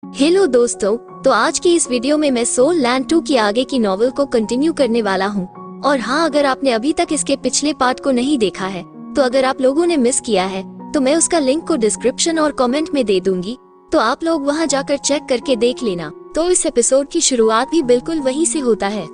Hello दोस्तों, तो आज की इस वीडियो में मैं सोल लैंड 2 की आगे की नॉवेल को कंटिन्यू करने वाला हूँ। और हाँ, अगर आपने अभी तक इसके पिछले पार्ट को नहीं देखा है, तो अगर आप लोगों ने मिस किया है तो मैं उसका लिंक को डिस्क्रिप्शन और कमेंट में दे दूंगी, तो आप लोग वहाँ जाकर चेक करके देख लेना। तो इस एपिसोड की शुरुआत भी बिल्कुल वहीं से होता है,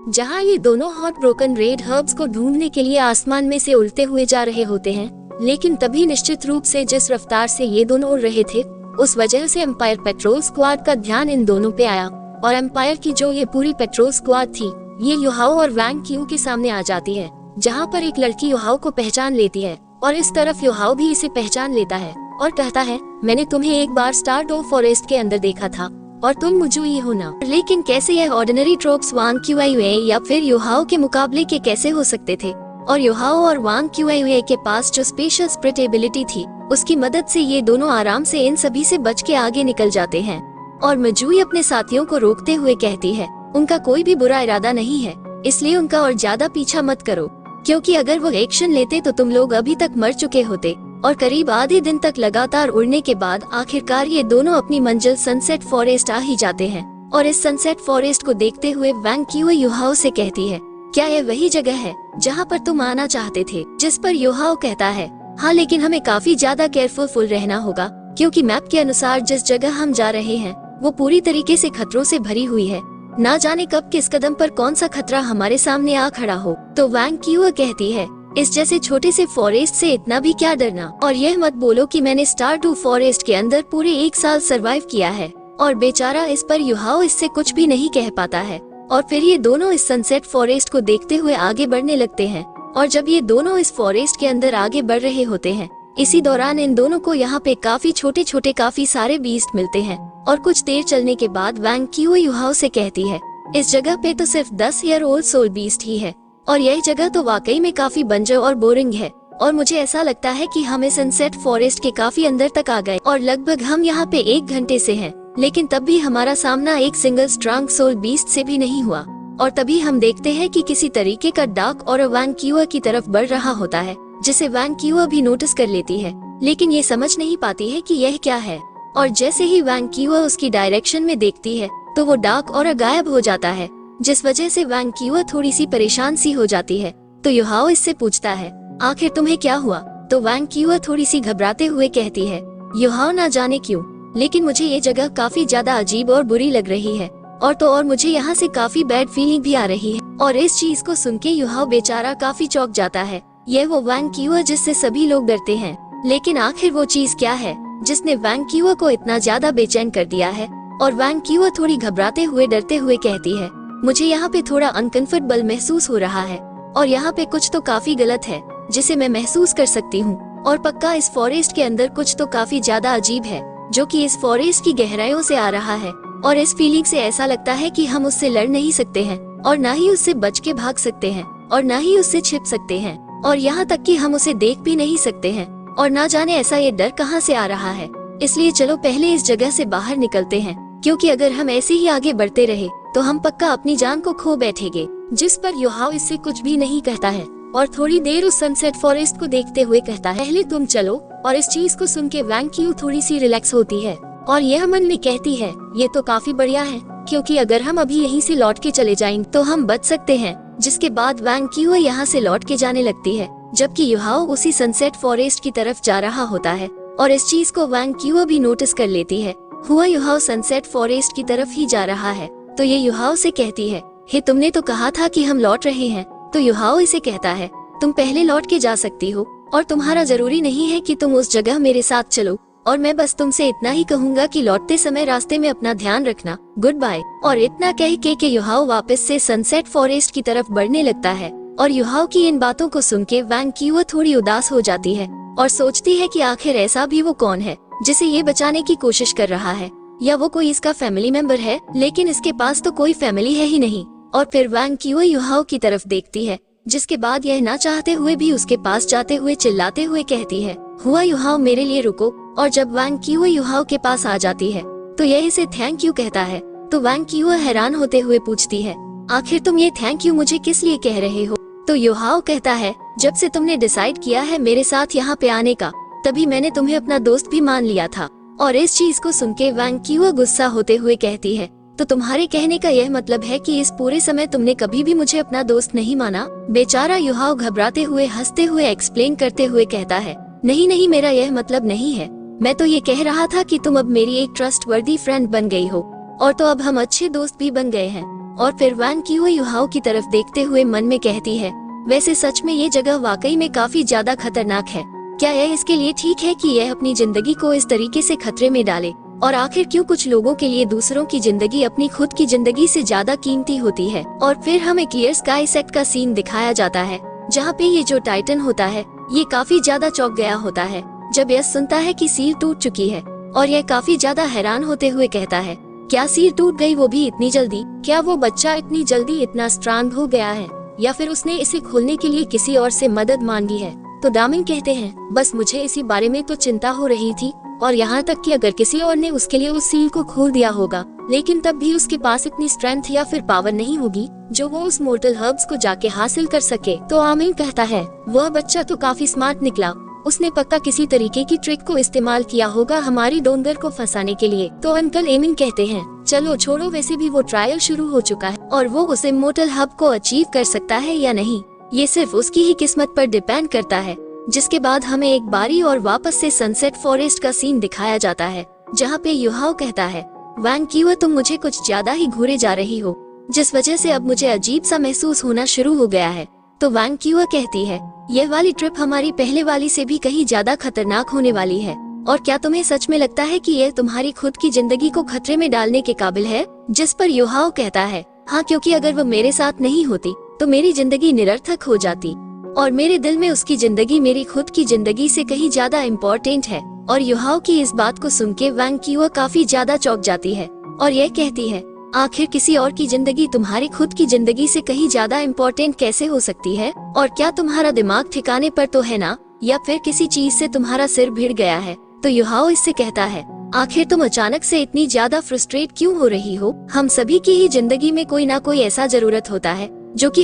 जहाँ ये दोनों हॉट ब्रोकन रेड हर्ब्स को ढूंढने के लिए आसमान में से उड़ते हुए जा रहे होते हैं। लेकिन तभी निश्चित रूप से जिस रफ्तार से ये दोनों उड़ रहे थे, उस वजह से एम्पायर पेट्रोल स्क्वाड का ध्यान इन दोनों पे आया। और एम्पायर की जो ये पूरी पेट्रोल स्क्वाड थी, ये युहाओ और वैंग क्यू के सामने आ जाती है, जहाँ पर एक लड़की युहाओ को पहचान लेती है और इस तरफ युहाओ भी इसे पहचान लेता है और कहता है, मैंने तुम्हें एक बार स्टारडो फॉरेस्ट के अंदर देखा था और तुम मुजुई हो ना। लेकिन कैसे यह ऑर्डिनरी ट्रोप्स वांग क्यूआईवे या फिर युहाओ के मुकाबले के कैसे हो सकते थे? और युहाओ और वांग क्यूआईवे के पास जो स्पेशल स्प्रिट एबिलिटी थी, उसकी मदद से ये दोनों आराम से इन सभी से बच के आगे निकल जाते हैं। और मजुई अपने साथियों को रोकते हुए कहती है, उनका कोई भी बुरा इरादा नहीं है, इसलिए उनका और ज्यादा पीछा मत करो, क्योंकि अगर वो एक्शन लेते तो तुम लोग अभी तक मर चुके होते। और करीब आधे दिन तक लगातार उड़ने के बाद आखिरकार ये दोनों अपनी मंजिल सनसेट फॉरेस्ट आ ही जाते हैं। और इस सनसेट फॉरेस्ट को देखते हुए वैंग क्यू युहाओ से कहती है, क्या यह वही जगह है जहाँ पर तुम आना चाहते थे? जिस पर युहाओ कहता है, हाँ, लेकिन हमें काफी ज्यादा केयरफुल रहना होगा, क्योंकि मैप के अनुसार जिस जगह हम जा रहे हैं वो पूरी तरीके से खतरों से भरी हुई है। ना जाने कब किस कदम पर कौन सा खतरा हमारे सामने आ खड़ा हो। तो वैंग क्यू कहती है, इस जैसे छोटे से फॉरेस्ट से इतना भी क्या डरना, और यह मत बोलो कि मैंने स्टारडो फॉरेस्ट के अंदर पूरे 1 साल सरवाइव किया है। और बेचारा इस पर युहाओ इससे कुछ भी नहीं कह पाता है। और फिर ये दोनों इस सनसेट फॉरेस्ट को देखते हुए आगे बढ़ने लगते हैं। और जब ये दोनों इस फॉरेस्ट के अंदर आगे बढ़ रहे होते हैं, इसी दौरान इन दोनों को यहाँ पे काफी छोटे छोटे काफी सारे बीस्ट मिलते हैं। और कुछ देर चलने के बाद वैंग क्यू युहाओ से कहती है, इस जगह पे तो सिर्फ 10 ईयर ओल्ड सोल बीस्ट ही है, और यह जगह तो वाकई में काफी बंजर और बोरिंग है। और मुझे ऐसा लगता है कि हम इस सनसेट फॉरेस्ट के काफी अंदर तक आ गए और लगभग हम यहाँ पे 1 घंटे से हैं, लेकिन तब भी हमारा सामना एक सिंगल स्ट्रॉन्ग सोल बीस्ट से भी नहीं हुआ। और तभी हम देखते हैं कि किसी तरीके का डार्क और वैंग क्यू की तरफ बढ़ रहा होता है, जिसे वैंग क्यू भी नोटिस कर लेती है, लेकिन ये समझ नहीं पाती है कि यह क्या है। और जैसे ही वैंग क्यू उसकी डायरेक्शन में देखती है, तो वो डार्क और गायब हो जाता है, जिस वजह से वैंग क्यू थोड़ी सी परेशान सी हो जाती है। तो युहाओ इससे पूछता है, आखिर तुम्हें क्या हुआ? तो वैंग क्यू थोड़ी सी घबराते हुए कहती है, युहाओ ना जाने क्यों, लेकिन मुझे ये जगह काफी ज्यादा अजीब और बुरी लग रही है, और मुझे यहाँ से काफी बैड फीलिंग भी आ रही है। और इस चीज को सुन के युहाओ बेचारा काफी चौंक जाता है। यह वो वैंग क्यू जिससे सभी लोग डरते हैं, लेकिन आखिर वो चीज क्या है जिसने वैंग क्यू को इतना ज्यादा बेचैन कर दिया है? और वैंग क्यू थोड़ी घबराते हुए डरते हुए कहती है, मुझे यहाँ पे थोड़ा अनकंफर्टेबल महसूस हो रहा है, और यहाँ पे कुछ तो काफी गलत है जिसे मैं महसूस कर सकती हूँ। और पक्का इस फॉरेस्ट के अंदर कुछ तो काफी ज्यादा अजीब है, जो कि इस फॉरेस्ट की गहराइयों से आ रहा है। और इस फीलिंग से ऐसा लगता है कि हम उससे लड़ नहीं सकते हैं, और ना ही उससे बच के भाग सकते हैं, और ना ही उससे छिप सकते हैं, और यहाँ तक कि हम उसे देख भी नहीं सकते हैं। और ना जाने ऐसा ये डर कहाँ से आ रहा है। इसलिए चलो पहले इस जगह से बाहर निकलते हैं, क्योंकि अगर हम ऐसे ही आगे बढ़ते रहे तो हम पक्का अपनी जान को खो बैठेंगे। जिस पर युहाओ इससे कुछ भी नहीं कहता है, और थोड़ी देर उस सनसेट फॉरेस्ट को देखते हुए कहता है, पहले तुम चलो। और इस चीज को सुन के वैंग क्यू थोड़ी सी रिलैक्स होती है, और यह मन में कहती है, ये तो काफी बढ़िया है, क्योंकि अगर हम अभी यहीं से लौट के चले जाएं तो हम बच सकते हैं। जिसके बाद वैंग क्यू यहाँ से लौट के जाने लगती है, जबकि युहाओ उसी सनसेट फॉरेस्ट की तरफ जा रहा होता है। और इस चीज को वैंग क्यू भी नोटिस कर लेती है। हुआ युहाओ सनसेट फॉरेस्ट की तरफ ही जा रहा है, तो ये युहाओ से कहती है, हे, तुमने तो कहा था कि हम लौट रहे हैं। तो युहाओ इसे कहता है, तुम पहले लौट के जा सकती हो, और तुम्हारा जरूरी नहीं है कि तुम उस जगह मेरे साथ चलो, और मैं बस तुमसे इतना ही कहूँगा कि लौटते समय रास्ते में अपना ध्यान रखना, गुड बाय। और इतना कह के युहाओ वापस से सनसेट फॉरेस्ट की तरफ बढ़ने लगता है। और युहाओ की इन बातों को सुन के वैंग क्यू थोड़ी उदास हो जाती है, और सोचती है कि आखिर ऐसा भी वो कौन है जिसे ये बचाने की कोशिश कर रहा है, या वो कोई इसका फैमिली मेंबर है, लेकिन इसके पास तो कोई फैमिली है ही नहीं। और फिर वैंग क्यू युहाओ की तरफ देखती है, जिसके बाद यह ना चाहते हुए भी उसके पास जाते हुए चिल्लाते हुए कहती है, हुआ युहाओ, मेरे लिए रुको। और जब वैंग क्यू युहाओ के पास आ जाती है, तो यह इसे थैंक यू कहता है। तो वैंग क्यू हैरान होते हुए पूछती है, आखिर तुम ये थैंक यू मुझे किस लिए कह रहे हो? तो युहाओ कहता है, जब से तुमने डिसाइड किया है मेरे साथ यहाँ पे आने का, तभी मैंने तुम्हें अपना दोस्त भी मान लिया था। और इस चीज को सुन के वैंग क्यूआ गुस्सा होते हुए कहती है, तो तुम्हारे कहने का यह मतलब है कि इस पूरे समय तुमने कभी भी मुझे अपना दोस्त नहीं माना? बेचारा युहाओ घबराते हुए हंसते हुए एक्सप्लेन करते हुए कहता है, नहीं नहीं, मेरा यह मतलब नहीं है। मैं तो ये कह रहा था कि तुम अब मेरी एक ट्रस्टवर्दी फ्रेंड बन गई हो, और तो अब हम अच्छे दोस्त भी बन गए हैं। और फिर वैंग क्यूआ युहाओ की तरफ देखते हुए मन में कहती है, वैसे सच में ये जगह वाकई में काफी ज्यादा खतरनाक है। क्या यह इसके लिए ठीक है कि यह अपनी जिंदगी को इस तरीके से खतरे में डाले? और आखिर क्यों कुछ लोगों के लिए दूसरों की जिंदगी अपनी खुद की जिंदगी से ज्यादा कीमती होती है? और फिर हमें क्लियर स्काई सेक्ट का सीन दिखाया जाता है, जहाँ पे ये जो टाइटन होता है ये काफी ज्यादा चौंक गया होता है जब यह सुनता है कि सील टूट चुकी है। और यह काफी ज्यादा हैरान होते हुए कहता है, क्या सील टूट गई, वो भी इतनी जल्दी? क्या वो बच्चा इतनी जल्दी इतना स्ट्रांग हो गया है, या फिर उसने इसे खोलने के लिए किसी और से मदद मांगी है? तो दामिन कहते हैं, बस मुझे इसी बारे में तो चिंता हो रही थी, और यहाँ तक कि अगर किसी और ने उसके लिए उस सील को खोल दिया होगा, लेकिन तब भी उसके पास इतनी स्ट्रेंथ या फिर पावर नहीं होगी जो वो उस मोर्टल हर्ब्स को जाके हासिल कर सके। तो आमिन कहता है, वह बच्चा तो काफी स्मार्ट निकला, उसने पक्का किसी तरीके की ट्रिक को इस्तेमाल किया होगा हमारी डोंगर को फंसाने के लिए। तो अंकल एमिन कहते हैं, चलो छोड़ो, वैसे भी वो ट्रायल शुरू हो चुका है और वो उस इमोर्टल हब को अचीव कर सकता है या नहीं, ये सिर्फ उसकी ही किस्मत पर डिपेंड करता है। जिसके बाद हमें एक बारी और वापस से सनसेट फॉरेस्ट का सीन दिखाया जाता है, जहाँ पे युहाओ कहता है, वैंग क्यूआ तुम मुझे कुछ ज्यादा ही घूरे जा रही हो, जिस वजह से अब मुझे अजीब सा महसूस होना शुरू हो गया है। तो वैंग क्यूआ कहती है, यह वाली ट्रिप हमारी पहले वाली से भी कहीं ज्यादा खतरनाक होने वाली है। और क्या तुम्हें सच में लगता है कि यह तुम्हारी खुद की जिंदगी को खतरे में डालने के काबिल है? जिस पर युहाओ कहता है, हाँ, क्योंकि अगर वो मेरे साथ नहीं होती तो मेरी जिंदगी निरर्थक हो जाती, और मेरे दिल में उसकी जिंदगी मेरी खुद की जिंदगी से कहीं ज्यादा इम्पोर्टेंट है। और युहाओ की इस बात को सुन के वैंग क्यूआ काफी ज्यादा चौंक जाती है और यह कहती है, आखिर किसी और की जिंदगी तुम्हारी खुद की जिंदगी से कहीं ज्यादा इम्पोर्टेंट कैसे हो सकती है? और क्या तुम्हारा दिमाग ठिकाने पर तो है ना, या फिर किसी चीज से तुम्हारा सिर भिड़ गया है? तो युहाओ इससे कहता है, आखिर तुम अचानक से इतनी ज्यादा फ्रस्ट्रेट क्यों हो रही हो? हम सभी की ही जिंदगी में कोई ना कोई ऐसा जरूरत होता है जो कि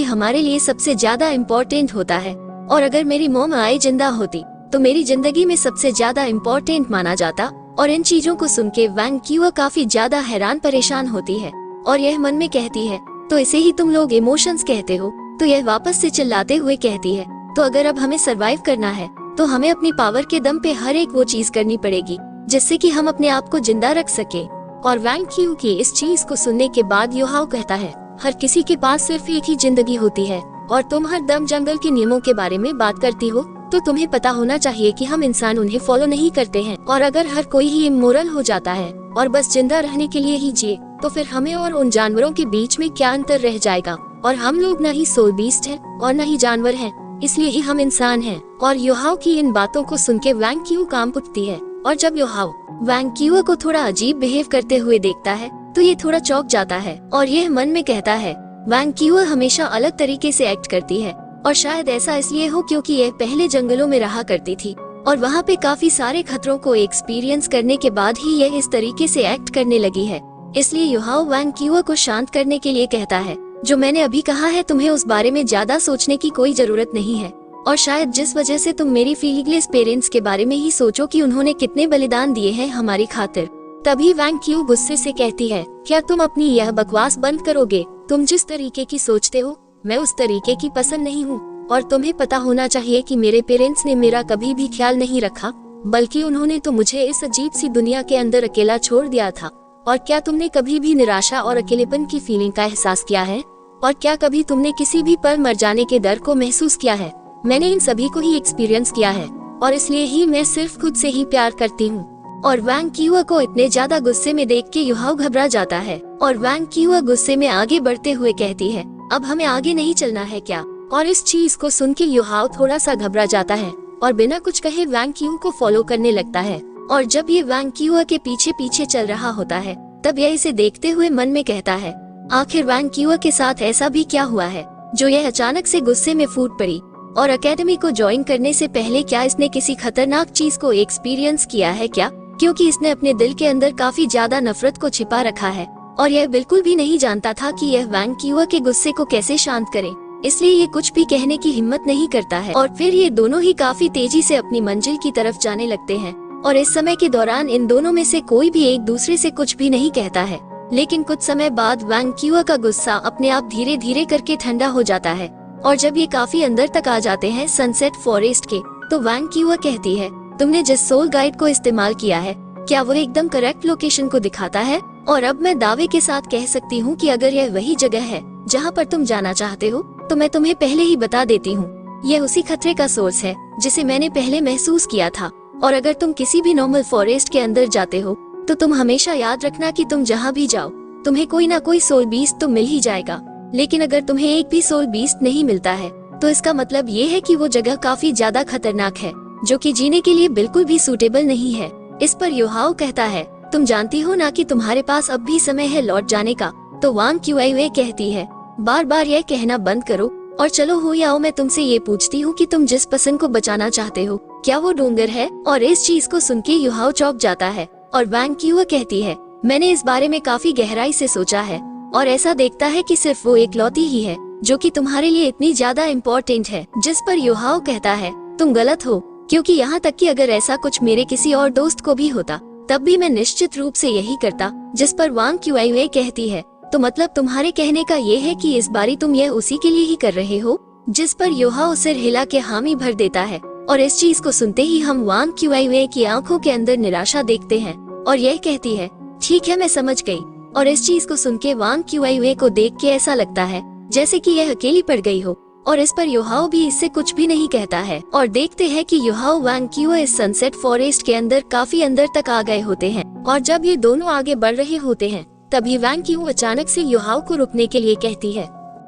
हमारे लिए सबसे ज्यादा इम्पोर्टेंट होता है। और अगर मेरी मॉम आई जिंदा होती तो मेरी जिंदगी में सबसे ज्यादा इम्पोर्टेंट माना जाता। और इन चीजों को सुन के वैंग क्यूआ काफी ज्यादा हैरान परेशान होती है और यह मन में कहती है, तो इसे ही तुम लोग इमोशंस कहते हो? तो यह वापस से चिल्लाते हुए कहती है, तो अगर अब हमें सरवाइव करना है तो हमें अपनी पावर के दम पे हर एक वो चीज करनी पड़ेगी जिससे कि हम अपने आप को जिंदा रख सके। और वैंग क्यू की इस चीज को सुनने के बाद युहाओ कहता है, हर किसी के पास सिर्फ एक ही जिंदगी होती है और तुम हर दम जंगल के नियमों के बारे में बात करती हो, तो तुम्हें पता होना चाहिए कि हम इंसान उन्हें फॉलो नहीं करते हैं। और अगर हर कोई ही इमोरल हो जाता है और बस जिंदा रहने के लिए ही जिए, तो फिर हमें और उन जानवरों के बीच में क्या अंतर रह जाएगा? और हम लोग न ही सोल बीस्ट हैं और न ही जानवर हैं, इसलिए ही हम इंसान हैं। और युहाओ की इन बातों को सुन के वैंग क्यू कांप उठती है, और जब युहाओ वैंग क्यूआ को थोड़ा अजीब बिहेव करते हुए देखता है तो ये थोड़ा चौंक जाता है और यह मन में कहता है, वैंग क्यूआ हमेशा अलग तरीके से एक्ट करती है, और शायद ऐसा इसलिए हो क्योंकि यह पहले जंगलों में रहा करती थी और वहाँ पे काफी सारे खतरों को एक्सपीरियंस करने के बाद ही यह इस तरीके से एक्ट करने लगी है। इसलिए युहाओ वैंग क्यूआ को शांत करने के लिए कहता है, जो मैंने अभी कहा है तुम्हें उस बारे में ज्यादा सोचने की कोई जरूरत नहीं है, और शायद जिस वजह से तुम मेरी फीलिंगलेस पेरेंट्स के बारे में ही सोचो कि उन्होंने कितने बलिदान दिए हैं हमारी खातिर। तभी वैंग क्यू गुस्से से कहती है, क्या तुम अपनी यह बकवास बंद करोगे? तुम जिस तरीके की सोचते हो मैं उस तरीके की पसंद नहीं हूँ, और तुम्हें पता होना चाहिए कि मेरे पेरेंट्स ने मेरा कभी भी ख्याल नहीं रखा, बल्कि उन्होंने तो मुझे इस अजीब सी दुनिया के अंदर अकेला छोड़ दिया था। और क्या तुमने कभी भी निराशा और अकेलेपन की फीलिंग का एहसास किया है? और क्या कभी तुमने किसी भी पल मर जाने के डर को महसूस किया है? मैंने इन सभी को ही एक्सपीरियंस किया है, और इसलिए ही मैं सिर्फ खुद से ही प्यार करती हूँ। और वैंग क्यूआ को इतने ज्यादा गुस्से में देख के युहाओ घबरा जाता है, और वैंग क्यूआ गुस्से में आगे बढ़ते हुए कहती है, अब हमें आगे नहीं चलना है क्या? और इस चीज को सुन के युहाओ थोड़ा सा घबरा जाता है और बिना कुछ कहे वैंग क्यू को फॉलो करने लगता है। और जब ये वैंग क्यूआ के पीछे पीछे चल रहा होता है, तब यह इसे देखते हुए मन में कहता है, आखिर वैंग क्यूआ के साथ ऐसा भी क्या हुआ है जो यह अचानक से गुस्से में फूट पड़ी? और एकेडमी को ज्वाइन करने से पहले क्या इसने किसी खतरनाक चीज को एक्सपीरियंस किया है क्या? क्योंकि इसने अपने दिल के अंदर काफी ज्यादा नफरत को छिपा रखा है, और यह बिल्कुल भी नहीं जानता था कि यह वैंग क्यूआ के गुस्से को कैसे शांत करे, इसलिए ये कुछ भी कहने की हिम्मत नहीं करता है। और फिर ये दोनों ही काफी तेजी से अपनी मंजिल की तरफ जाने लगते हैं, और इस समय के दौरान इन दोनों में से कोई भी एक दूसरे से कुछ भी नहीं कहता है। लेकिन कुछ समय बाद वांग क्यूआ का गुस्सा अपने आप धीरे धीरे करके ठंडा हो जाता है और जब ये काफी अंदर तक आ जाते हैं सनसेट फॉरेस्ट के, तो वांग क्यूआ कहती है, तुमने जिस सोल गाइड को इस्तेमाल किया है, क्या वो एकदम करेक्ट लोकेशन को दिखाता है? और अब मैं दावे के साथ कह सकती हूँ कि अगर यह वही जगह है जहाँ पर तुम जाना चाहते हो, तो मैं तुम्हें पहले ही बता देती हूँ, यह उसी खतरे का सोर्स है जिसे मैंने पहले महसूस किया था। और अगर तुम किसी भी नॉर्मल फॉरेस्ट के अंदर जाते हो, तो तुम हमेशा याद रखना कि तुम जहाँ भी जाओ, तुम्हें कोई ना कोई सोल बीस्ट तो मिल ही जाएगा। लेकिन अगर तुम्हें एक भी सोल बीस्ट नहीं मिलता है, तो इसका मतलब ये है कि वो जगह काफी ज्यादा खतरनाक है, जो कि जीने के लिए बिल्कुल भी सूटेबल नहीं है। इस पर युहाओ कहता है, तुम जानती हो ना कि तुम्हारे पास अब भी समय है लौट जाने का। तो वांग क्यूआई कहती है, बार बार यह कहना बंद करो और चलो हो याओ, मैं तुमसे ये पूछती हूँ कि तुम जिस पसंद को बचाना चाहते हो, क्या वो डोंगर है? और इस चीज को सुन के युहाओ चौंक जाता है और वांग क्यूआ कहती है, मैंने इस बारे में काफी गहराई से सोचा है और ऐसा देखता है कि सिर्फ वो एकलौती ही है जो कि तुम्हारे लिए इतनी ज्यादा इम्पोर्टेंट है। जिस पर युहाओ कहता है, तुम गलत हो, क्योंकि यहाँ तक कि अगर ऐसा कुछ मेरे किसी और दोस्त को भी होता, तब भी मैं निश्चित रूप से यही करता। जिस पर वांग क्यूआई कहती है, तो मतलब तुम्हारे कहने का ये है कि इस बारी तुम यह उसी के लिए ही कर रहे हो? जिस पर युहाओ सिर हिला के हामी भर देता है और इस चीज को सुनते ही हम वांग क्यूआई की आंखों के अंदर निराशा देखते हैं और यह कहती है, ठीक है मैं समझ गई। और इस चीज को सुन के वांग क्यूआई को देख के ऐसा लगता है जैसे कि यह अकेली पड़ गई हो और इस पर युहाओ भी इससे कुछ भी नहीं कहता है। और देखते हैं कि युहाओ वांग क्यूआ इस सनसेट फॉरेस्ट के अंदर काफी अंदर तक आ गए होते हैं और जब ये दोनों आगे बढ़ रहे होते हैं, तभी वांग क्यूआ अचानक से युहाओ को रुकने के लिए कहती है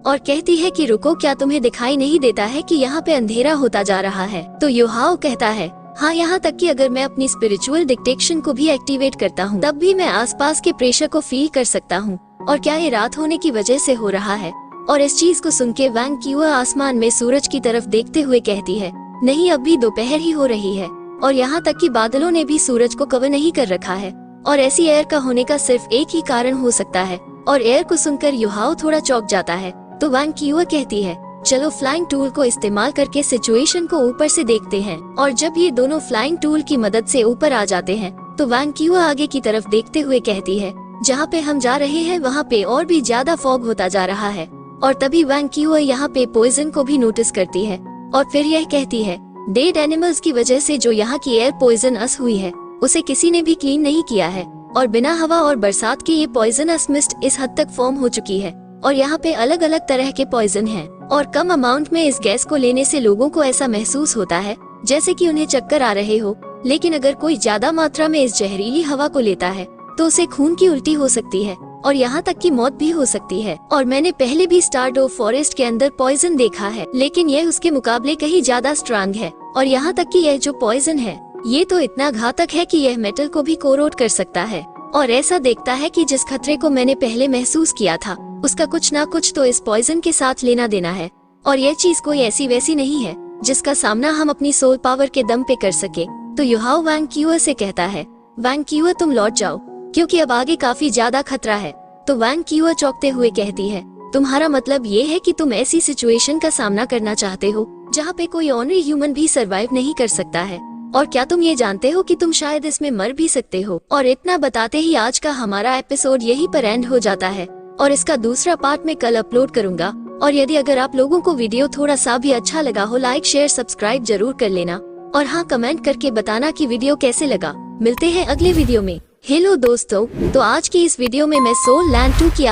और कहती है कि रुको, क्या तुम्हें दिखाई नहीं देता है कि यहाँ पे अंधेरा होता जा रहा है? तो युहाओ कहता है, हाँ, यहाँ तक कि अगर मैं अपनी स्पिरिचुअल डिटेक्शन को भी एक्टिवेट करता हूँ, तब भी मैं आसपास के प्रेशर को फील कर सकता हूँ। और क्या ये रात होने की वजह से हो रहा है? और इस चीज को सुन के वांग क्यूआ आसमान में सूरज की तरफ देखते हुए कहती है, नहीं, अब भी दोपहर ही हो रही है और यहाँ तक कि बादलों ने भी सूरज को कवर नहीं कर रखा है और ऐसी एयर का होने का सिर्फ एक ही कारण हो सकता है। और एयर को सुनकर युहाओ थोड़ा चौंक जाता है। तो वांग क्यूआ कहती है, चलो फ्लाइंग टूल को इस्तेमाल करके सिचुएशन को ऊपर से देखते हैं। और जब ये दोनों फ्लाइंग टूल की मदद से ऊपर आ जाते हैं, तो वांग क्यूआ आगे की तरफ देखते हुए कहती है, जहाँ पे हम जा रहे हैं वहाँ पे और भी ज्यादा फॉग होता जा रहा है। और तभी वांग क्यूआ यहाँ पे पॉइजन को भी नोटिस करती है और फिर यह कहती है, डेड एनिमल्स की वजह से जो यहाँ की एयर पॉइजनस हुई है, उसे किसी ने भी क्लीन नहीं किया है और बिना हवा और बरसात के ये पॉइजनस मिस्ट इस हद तक फॉर्म हो चुकी है। और यहाँ पे अलग अलग तरह के पॉइजन हैं और कम अमाउंट में इस गैस को लेने से लोगों को ऐसा महसूस होता है जैसे कि उन्हें चक्कर आ रहे हो। लेकिन अगर कोई ज्यादा मात्रा में इस जहरीली हवा को लेता है, तो उसे खून की उल्टी हो सकती है और यहाँ तक कि मौत भी हो सकती है। और मैंने पहले भी स्टारडो फॉरेस्ट के अंदर पॉइजन देखा है, लेकिन यह उसके मुकाबले कहीं ज्यादा स्ट्रांग है। और यहाँ तक कि यह जो पॉइजन है, ये तो इतना घातक है कि यह मेटल को भी कोरोड कर सकता है। और ऐसा देखता है कि जिस खतरे को मैंने पहले महसूस किया था, उसका कुछ ना कुछ तो इस पॉइजन के साथ लेना देना है। और यह चीज कोई ऐसी वैसी नहीं है जिसका सामना हम अपनी सोल पावर के दम पे कर सके। तो युहाओ वांग क्यूआ से कहता है, वांग क्यूआ तुम लौट जाओ, क्योंकि अब आगे काफी ज्यादा खतरा है। तो वांग क्यूआ चौंकते हुए कहती है, तुम्हारा मतलब ये है कि तुम ऐसी सिचुएशन का सामना करना चाहते हो जहाँ पे कोई ऑनरी ह्यूमन भी सरवाइव नहीं कर सकता है? और क्या तुम ये जानते हो कि तुम शायद इसमें मर भी सकते हो? और इतना बताते ही आज का हमारा एपिसोड यहीं पर एंड हो जाता है और इसका दूसरा पार्ट मैं कल अपलोड करूंगा। और यदि अगर आप लोगों को वीडियो थोड़ा सा भी अच्छा लगा हो, लाइक शेयर सब्सक्राइब जरूर कर लेना और हाँ, कमेंट करके बताना कि वीडियो कैसे लगा। मिलते हैं अगले वीडियो में। हेलो दोस्तों, तो आज की इस वीडियो में मैं सोल लैंड 2 की